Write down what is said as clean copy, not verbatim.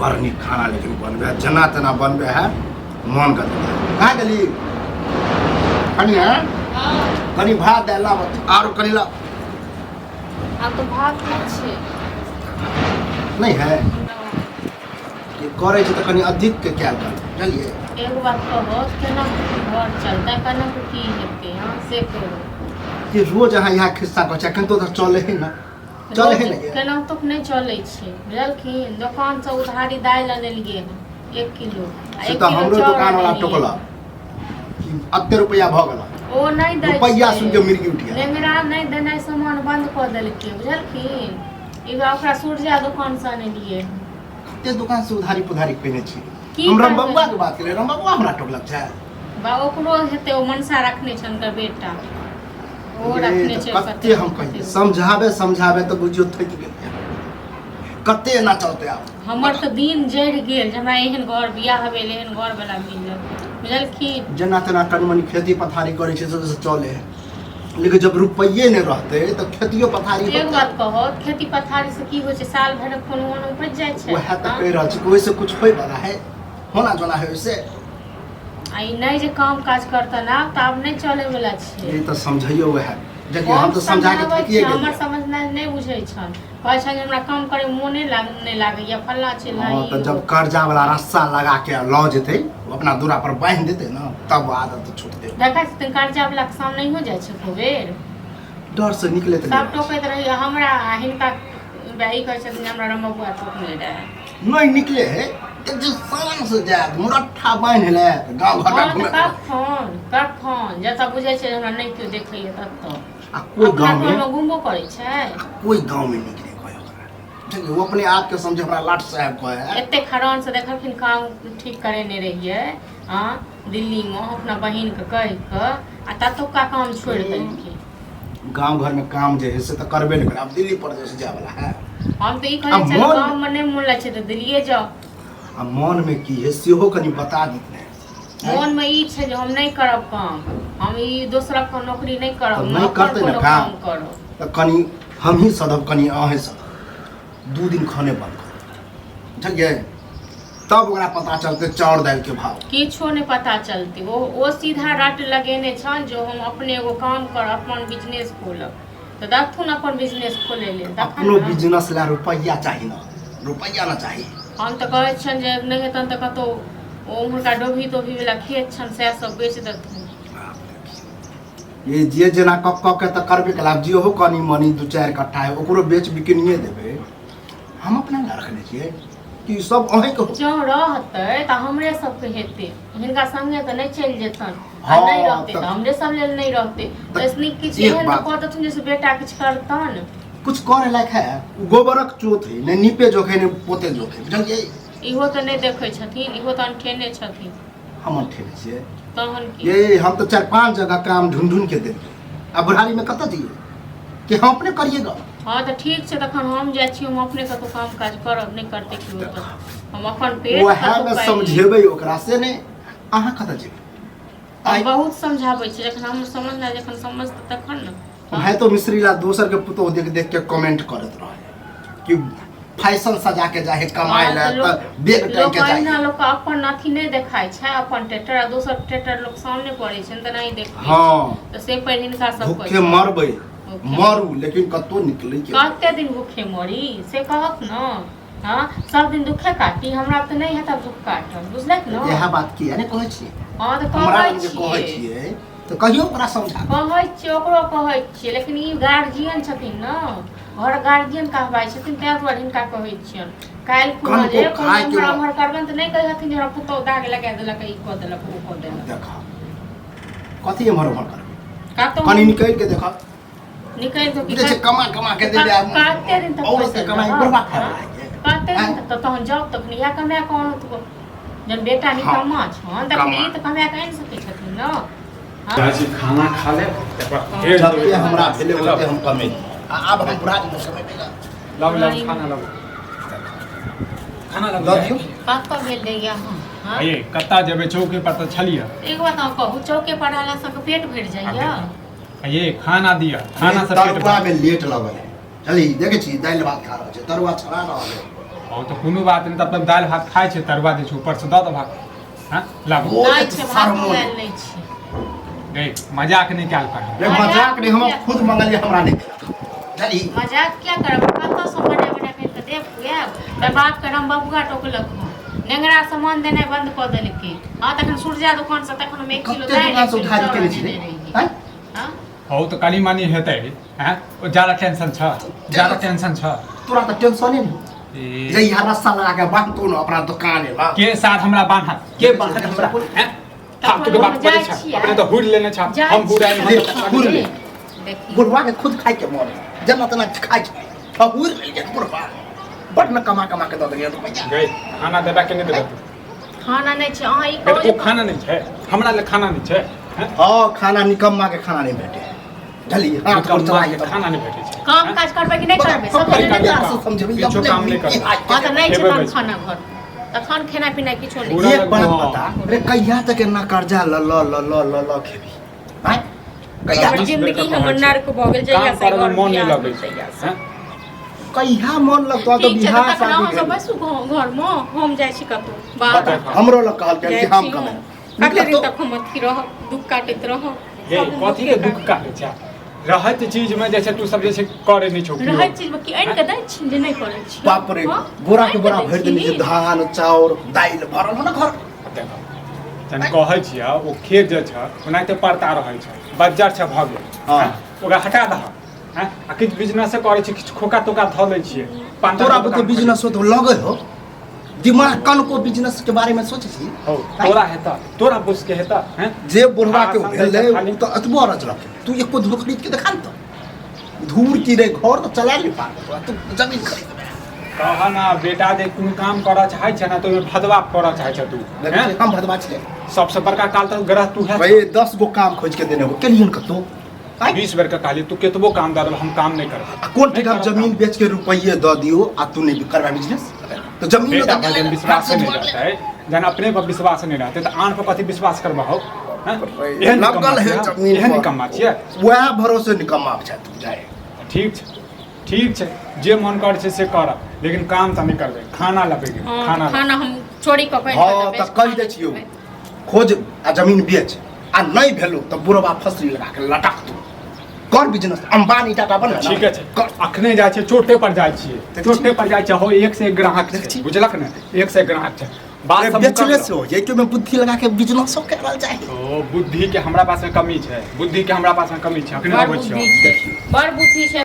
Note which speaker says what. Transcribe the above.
Speaker 1: बड़ नीक खाना लेकिन बनबे जना तना बनबे है मन कर कहाँ गली कनी है कनी भात दाल लाब आरो कनी ला
Speaker 2: आप तो भात नहीं
Speaker 1: नहीं है ये करे छै त कनी अधिक के क्या कर चलिए
Speaker 2: एक बात कहो केना घर चलता है केना की हेते हां से कहो
Speaker 1: ये रोज अहाँ यहाँ खिस्सा कहै छै अखन तो चले है ना चले है ना
Speaker 2: केना तो नहीं चले छै बुझलखिन दुकान से उधारी दाल लेलिए 1 किलो
Speaker 1: से तो हमरो दुकान वाला टोकला अत्ते रुपया भ गेल
Speaker 2: ओ नहीं दै
Speaker 1: रुपया सुन के मिर्गी उठिया
Speaker 2: लेंगरा नहीं देनाइ सामान बंद कर देलकै बुझलखिन ई ओकरा सूर्या दुकान से ने लिए
Speaker 1: ते दुकान से उधारी पुधारी पेने छी हम राम बबुआ के बात करे राम बबुआ हमरा टोकलक छै
Speaker 2: बा ओकरो हेते ओ मनसा रखने छन का बेटा ओ रखने छै
Speaker 1: कते हम कहिए समझाबे तो बुझियो थक गेल कते ना चलते आब
Speaker 2: हमर तो दिन जड़ गेल हमरा एहन घर बियाह भेल एहन घर वाला मिलल बुझलखिन
Speaker 1: जना तना कनमनी खेती पथारी करे छै से चले है लेकिन जब रुपये नहीं रहते तो खेतियो पथारी
Speaker 2: एक बात कहो खेती पथारी से की हो छै साल भर कोनो कोनो उपज जाय छै
Speaker 1: वह त कह रहल छी कोई से कुछ होय वाला है होना जोना है वैसे
Speaker 2: आई नहीं जे काम काज करता ना त अब नहीं चले वाला छै
Speaker 1: ये तो समझियो वह जब हम तो समझा के थकिए गेल
Speaker 2: हमर समझना नहीं बुझै छन कहै छै हमरा काम करे मोने नहीं लागे या फल्ला छै
Speaker 1: हां तो जब कर्जा वाला रस्सा लगा के ल जेते अपना दूरा पर बांध देते ना तब आदत छूटते
Speaker 2: देखा छै कर्जा वाला के सामने हो जाय छै खूबेर
Speaker 1: डर से निकले त
Speaker 2: सब टोकैत रही हमरा हिनका भाई कहै छथिन हमरा रमबुआ टोकने रहे
Speaker 1: नहीं निकले है एक जो शान से जात मुरठा बांध ले गांव घर में घूमे
Speaker 2: कखन जता बुझै छै हमरा नहीं क्यों देखैय तत
Speaker 1: आ कोई गांव में
Speaker 2: घुमबो करे छै
Speaker 1: कोई गांव में निकले कोई ओकरा वो अपने आप के समझे हमरा लाट साहब कहे
Speaker 2: एते खरान से देखलखिन काम ठीक करे ने रहिए हां दिल्ली में अपना बहिन के कह के आ ततो का काम छोड़ देलखिन
Speaker 1: गांव घर में काम जे है से तो करबे नहीं करे अब दिल्ली पर जैसे जाए वाला है
Speaker 2: हम तो ई कहै छै गांव में नहीं मन लागे छै तो दिल्ली जाओ
Speaker 1: आ मन में की है सेहो कनी बता दितने
Speaker 2: मन में ई छै जे हम नहीं करब काम हम ई दूसरा का नौकरी नहीं करब
Speaker 1: तो नहीं करते ना काम
Speaker 2: करो
Speaker 1: तो कनी हम ही सदब कनी आहे सदब 2 दिन खाने बंद कर बुझलिए तब ओकरा पता चलते चाउर दाल के भाव
Speaker 2: किछो नहीं पता चलती वो सीधा रट लगेने छन जो हम अपने एगो काम कर अपन बिजनेस खोलब तो दथुन अपन बिजनेस खोले ले
Speaker 1: अपनो बिजनेस ला रुपया चाहिए ना रुपया ना चाहिए
Speaker 2: हम तो कहै छन जे नहीं हेतन त कतो उनका डोभी तोभी वाला खेत छन से सब बेच देथुन
Speaker 1: ये जे जना कक के त करबे कला जियो हो कनी मनी 2-4 कट्ठा है ओकरो बेच बिकनिए देबे हम अपना ला रखने छिए कि सब अहे के
Speaker 2: जो रहते त हमरे सब के हेते हिनका संगे त नहीं चल जेतन आ नहीं रहते त हमरे सब लेल नहीं रहते त इसनी किछ एहन त कहतथुन जैसे बेटा किछ करतन
Speaker 1: कुछ करे लायक है गोबरक चोत है ने नीपे जोखे ने पोते जोखे बुझलिए
Speaker 2: इहो त नहीं देखे छथिन इहो त अनठेने छथिन
Speaker 1: हम अनठेने छिए
Speaker 2: तहन की
Speaker 1: ये हम तो 4-5 जगह काम ढूंढ के देंगे अब बुढ़ारी में कत दिए कि हम अपने करिएगा
Speaker 2: हां तो ठीक छै तखन हम जाय छी हम अपने कतो काम काज करब नहीं करते कि होत हम अपन पेट
Speaker 1: वो है में समझेबै ओकरा से ने अहाँ कत जेबै
Speaker 2: हम बहुत समझाबै छी जखन हम समझना जखन समझ तखन न
Speaker 1: है तो मिस्त्री ला दोसर के पुतो देख देख के कमेंट करत रहे कि फैशन सजा के जाए कमाए ला त बेग टाइम के जाए
Speaker 2: लोग अपन अथी नहीं देखाय छै अपन टेटर दोसर टेटर लोग सामने पड़े छै त नहीं देख
Speaker 1: हां
Speaker 2: त से पर हिनका सब
Speaker 1: भूखे मरबै मरू लेकिन कतो निकले के
Speaker 2: कते दिन भूखे मरी से कहत न हां सब दिन दुखे काटी हमरा त नहीं हेता दुख काट बुझलक न
Speaker 1: यह बात की है ने कहै छी
Speaker 2: हां त
Speaker 1: कहै छियै तो कहियो ओकरा समझा
Speaker 2: कहै छी ओकरो कहै छी लेकिन ई गार्जियन छथिन न घर गार्जियन कहबाय छथिन तै दुआरे हिनका कहै छियन काल खुना जे हमरा हमर करबन त नहीं कहै हथिन जे हमरा पुतो दाग लगा देलक ई क देलक ओ क देलक
Speaker 1: देखा कथि हमर हमर करबे
Speaker 2: का तो
Speaker 1: कनी निकल के देखा
Speaker 2: निकल तो
Speaker 1: कि कमा के दे दे
Speaker 2: काते दिन तक
Speaker 1: और से कमाई बर्बाद कर
Speaker 2: काते दिन तक तो तहन जाओ तक निया कमा कोन तो जन बेटा निकम्मा छन त ई त कमा के आइन सकै छथिन न
Speaker 3: चाची खाना खा ले
Speaker 1: जब के हमरा भेले ओते हम कमे अब हम बुढ़ा दिन समय मिला
Speaker 3: लब खाना लब खाना लब
Speaker 1: दियो
Speaker 2: पापा भेल दैया हां
Speaker 3: ये कत्ता जेबे चौके पर त छलिया
Speaker 2: एक बात हम कहू चौके पर आला सब पेट भर जाइया
Speaker 3: ये खाना दिया खाना से पेट
Speaker 1: तरुआ में लेट लगल है चली देखे छी दाल भात खा रहल छै तरुआ छड़ा रहल है
Speaker 3: और तो कोनो बात नहीं तब दाल भात खाए छे तरुआ दे छे ऊपर से दो भात हां लाबो
Speaker 1: ओ,
Speaker 2: नहीं
Speaker 1: तो
Speaker 2: छै भात
Speaker 1: सारमो।
Speaker 2: दालि नहीं छै
Speaker 3: देख मजाक नहीं क्या कर
Speaker 1: रे मजाक नहीं हम खुद मंगलिए हमरा नहीं जानी
Speaker 2: मजाक क्या करब कतऽ से बना बना के देख गेब त बाप के हम बबुआ टोकलक नेंगरा सामान देनाइ बंद कऽ देलकै हां तखन सूर्या दुकान से तखन हम 1 किलो
Speaker 1: कते
Speaker 2: दालि
Speaker 1: दुकान से उधार केने छी रे हैं
Speaker 2: हां
Speaker 3: हो तो काली मानी हेतै हैं ओ ज्यादा टेंशन छ ज्यादा टेंशन छ
Speaker 1: तोरा तो टेंशन नहीं
Speaker 3: ए,
Speaker 1: जे यहाँ रस्सा लगा के बांध तो ना अपना दुकान है ना
Speaker 3: के साथ हमरा बांधत के बांधत हमरा हैं हम तो बात करे छ अपने तो हुड़ लेने छ हम हुड़ाई
Speaker 1: हुड़ ले।
Speaker 2: देखी
Speaker 1: बुढ़वा के खुद खाए के मन जना तना खाए के हुर ले के बुढ़वा बड न कमा कमा के दे दिया तो पैसा
Speaker 3: गई खाना देबा के नहीं देबा तू
Speaker 2: खाना नहीं छै अहाँ ई
Speaker 3: तो
Speaker 2: कहू
Speaker 3: खाना नहीं छै हमरा ले खाना नहीं छै हैं
Speaker 1: हां खाना निकम्मा के खाना नहीं भेटे चली हाथ पर चला के
Speaker 3: खाना नहीं भेटै छै
Speaker 2: काम काज करबै कि नहीं करबै सब
Speaker 3: कहीं
Speaker 2: नहीं
Speaker 3: का
Speaker 2: करबै
Speaker 1: समझबे
Speaker 3: किछो काम नहीं करबै।
Speaker 2: हां त नहीं छै
Speaker 3: एबै
Speaker 2: काम
Speaker 3: बैस।
Speaker 2: खाना घर तखन खेनाइ पिनाइ किछो नहीं
Speaker 3: पूरा
Speaker 1: एक बात
Speaker 3: हाँ।
Speaker 1: बता रे कहिया तक ना कर्जा ल ल ल ल ल ल खेबी हैं कहिया
Speaker 2: हमर जिंदगी हमर नर्क भ गेल जइया
Speaker 3: काम
Speaker 2: से
Speaker 3: करे
Speaker 2: घर
Speaker 3: में मन नहीं
Speaker 2: बियाह
Speaker 3: लगे
Speaker 2: भेल
Speaker 3: छै
Speaker 2: तहिया से।
Speaker 3: हैं
Speaker 1: कहिया मन लगतो तो
Speaker 2: ठीक छै
Speaker 1: बिहार
Speaker 2: तखन अहाँ
Speaker 1: शादी
Speaker 2: सब
Speaker 1: भेल।
Speaker 2: बैसू घर में हम जाइ छी कतौ
Speaker 1: बता,
Speaker 2: बाहर
Speaker 1: हमरो ल कहल के
Speaker 2: जाइ
Speaker 1: कि हम
Speaker 2: छी
Speaker 1: कमे
Speaker 2: कते दिन तक हम अथी रहब दुख काटैत रहब
Speaker 3: ये
Speaker 2: सब दिन
Speaker 3: कथी
Speaker 2: दुखे
Speaker 3: के दुख काटे छै रहत चीज में जैसे तू सब जैसे करे नहीं छौ
Speaker 2: रहै चीज में की आनि के दै छी जे नहि करै छी
Speaker 1: बाप रे
Speaker 2: हाँ?
Speaker 1: बोरा के
Speaker 2: आनि
Speaker 1: बोरा
Speaker 2: दै
Speaker 1: भरि देने
Speaker 2: छी।
Speaker 1: छै धान चाउर दाइल भरल हो ना घर
Speaker 3: जन कहै छियै ओ खेत जे छै ओनाहिते पड़ता रहै छै बज्जर छै भऽ गेल
Speaker 1: हाँ।
Speaker 3: हैं? ओकरा हटा दह हैं आ किछु बिजनेस करै छी किछु खोका तोका धऽ लै छियै
Speaker 1: तोरा बते बिजनेस हो तो लगे हो दिमाग कन को बिजनेस के बारे में सोचे छी
Speaker 3: हो तोरा हेता तोरा बुझ के हेता हैं
Speaker 1: जे बुढ़वा के
Speaker 3: हाँ,
Speaker 1: भेले
Speaker 3: खाली-
Speaker 1: उ तो अतबो रचलक तू एको धूर खरीद के देखा न तो धूर की रे घर तो चला नहीं पा तू जमीन खरीद
Speaker 3: कह ना बेटा जे कोनो काम करऽ चाहै छै ना तो ओहिमे भदवा करऽ चाहै छै तू हैं
Speaker 1: हम भदवा छे
Speaker 3: सबसे बड़का काल तो ग्रह तू है
Speaker 1: भाई 10 गो काम खोज के देने हो केलियन कतो
Speaker 3: 20 बेर का कहली तू केतबो काम दे हम काम नहीं करब
Speaker 1: कौन ठेका जमीन बेच के रुपये दे दियो आ तू नहीं करबा बिजनेस तो जमीन
Speaker 3: बेटा
Speaker 1: तो
Speaker 3: पर जन विश्वास नहीं रहता है जन अपने पर विश्वास नहीं रहते तो आन पर कथी विश्वास करबा हो हैं एहन
Speaker 1: लगल है जमीन
Speaker 3: एहन
Speaker 1: पर।
Speaker 3: निकम्मा छियै
Speaker 1: वह भरोसे निकम्मा छै तू जाए
Speaker 3: ठीक छै जे मन करै छै से कर लेकिन काम तऽ नहीं करबै खाना लबेगे
Speaker 2: हाँ,
Speaker 3: खाना
Speaker 2: खाना हम चोरी कऽ के
Speaker 1: हाँ तो कह दे छियो खोज आ जमीन बेच आ नहीं भेलो तो बुढ़वा फसरी लगा के लटक तू कर बिजनेस अंबानी टाटा बन
Speaker 3: ठीक है अखने जाइ छै चोटे पर जाइ छियै चोटे पर जाइ छै हो एक से एक ग्राहक छै बुझलक ने एक से एक ग्राहक छै बात सब
Speaker 1: बेचले से हो ये में बुद्धि लगा के बिजनेस करल जाए
Speaker 3: ओ बुद्धि के हमरा पास में कमी छै बुद्धि के हमरा पास में कमी छै अखने
Speaker 2: बड़
Speaker 3: अबै
Speaker 2: बुद्धि
Speaker 3: छियै
Speaker 2: छै बड़ बुद्धि छै